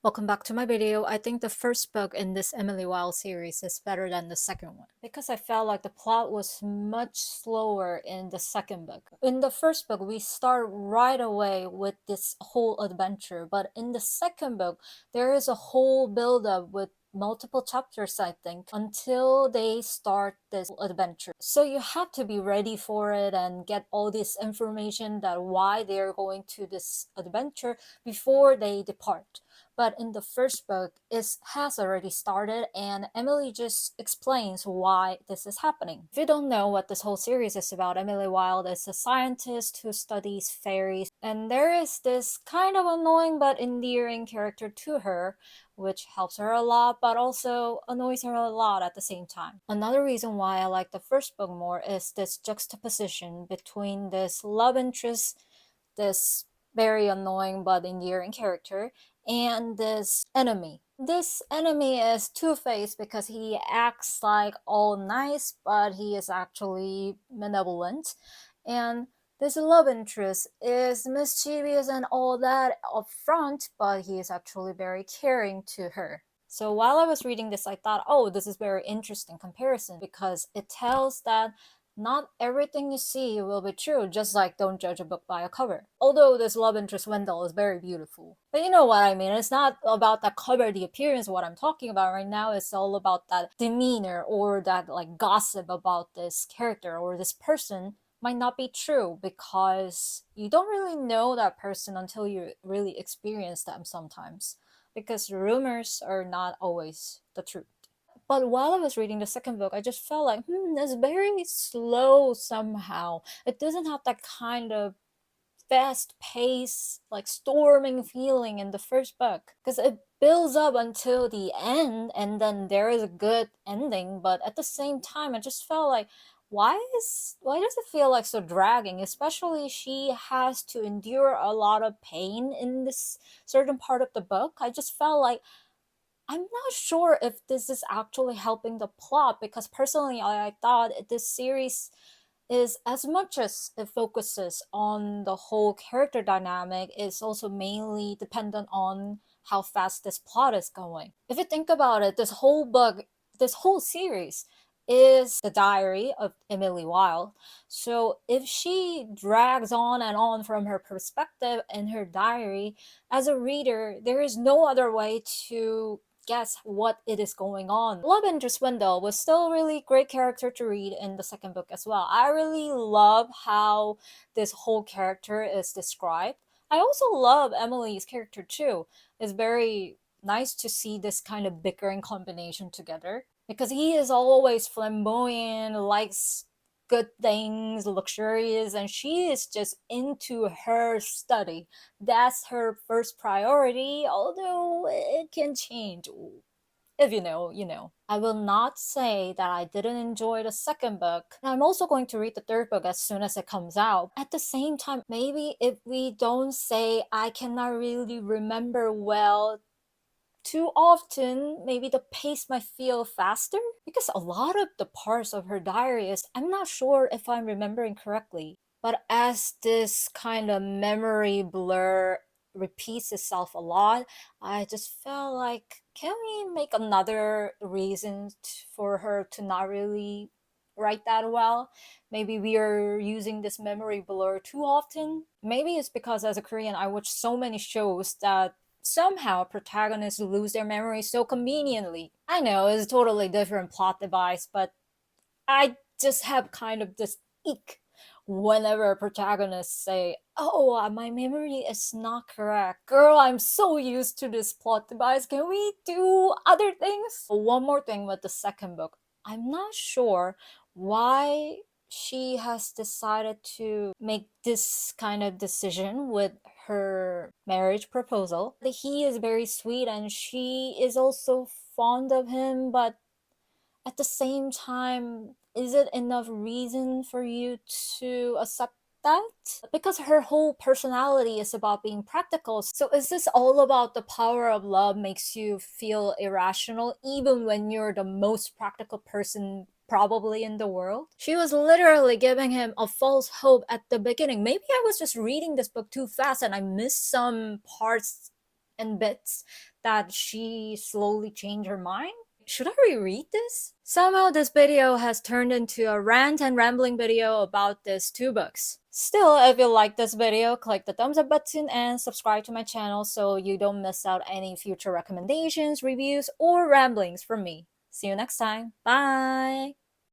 Welcome back to my video. I think the first book in this Emily Wilde series is better than the second one because I felt like the plot was much slower in the second book. In the first book, we start right away with this whole adventure, but in the second book, there is a whole build-up with multiple chapters, I think, until they start this adventure. So you have to be ready for it and get all this information that why they're going to this adventure before they depart. But in the first book, it has already started, and Emily just explains why this is happening. If you don't know what this whole series is about, Emily Wilde is a scientist who studies fairies, and there is this kind of annoying but endearing character to her, which helps her a lot, but also annoys her a lot at the same time. Another reason why I like the first book more is this juxtaposition between this love interest, this very annoying but endearing character, and this enemy. This enemy is two-faced because he acts like all nice, but he is actually malevolent. And this love interest is mischievous and all that up front, but he is actually very caring to her. So while I was reading this, I thought, oh, this is very interesting comparison because it tells that not everything you see will be true, just like don't judge a book by a cover. Although this love interest Wendell is very beautiful. But you know what I mean, it's not about the cover, the appearance, what I'm talking about right now. It's all about that demeanor or that like gossip about this character or this person might not be true because you don't really know that person until you really experience them sometimes. Because rumors are not always the truth. But while I was reading the second book, I just felt like, it's very slow somehow. It doesn't have that kind of fast pace, like storming feeling in the first book. Because it builds up until the end, and then there is a good ending. But at the same time, I just felt like, why does it feel like so dragging? Especially she has to endure a lot of pain in this certain part of the book. I just felt like I'm not sure if this is actually helping the plot because personally I thought this series is as much as it focuses on the whole character dynamic is also mainly dependent on how fast this plot is going. If you think about it, this whole series is the diary of Emily Wilde. So if she drags on and on from her perspective in her diary, as a reader, there is no other way to guess what it is going on. Love interest Wendell was still a really great character to read in the second book as well. I really love how this whole character is described. I also love Emily's character too. It's very nice to see this kind of bickering combination together because he is always flamboyant, likes good things, luxurious, and she is just into her study. That's her first priority, although it can change. If you know, you know. I will not say that I didn't enjoy the second book. I'm also going to read the third book as soon as it comes out. At the same time, maybe if we don't say I cannot really remember well too often, maybe the pace might feel faster because a lot of the parts of her diary is I'm not sure if I'm remembering correctly. But as this kind of memory blur repeats itself a lot, I just felt like can we make another reason for her to not really write that well? Maybe we are using this memory blur too often. Maybe it's because as a Korean I watch so many shows that somehow protagonists lose their memory so conveniently. I know it's a totally different plot device, but I just have kind of this ick whenever protagonists say, oh, my memory is not correct. Girl, I'm so used to this plot device. Can we do other things? One more thing with the second book. I'm not sure why she has decided to make this kind of decision with her marriage proposal. He is very sweet and she is also fond of him, but at the same time, is it enough reason for you to accept that? Because her whole personality is about being practical. So is this all about the power of love makes you feel irrational even when you're the most practical person probably in the world? She was literally giving him a false hope at the beginning. Maybe I was just reading this book too fast and I missed some parts in bits that she slowly changed her mind. Should I reread this? Somehow this video has turned into a rant and rambling video about these two books. Still, if you like this video, click the thumbs up button and subscribe to my channel so you don't miss out any future recommendations, reviews, or ramblings from me. See you next time. Bye!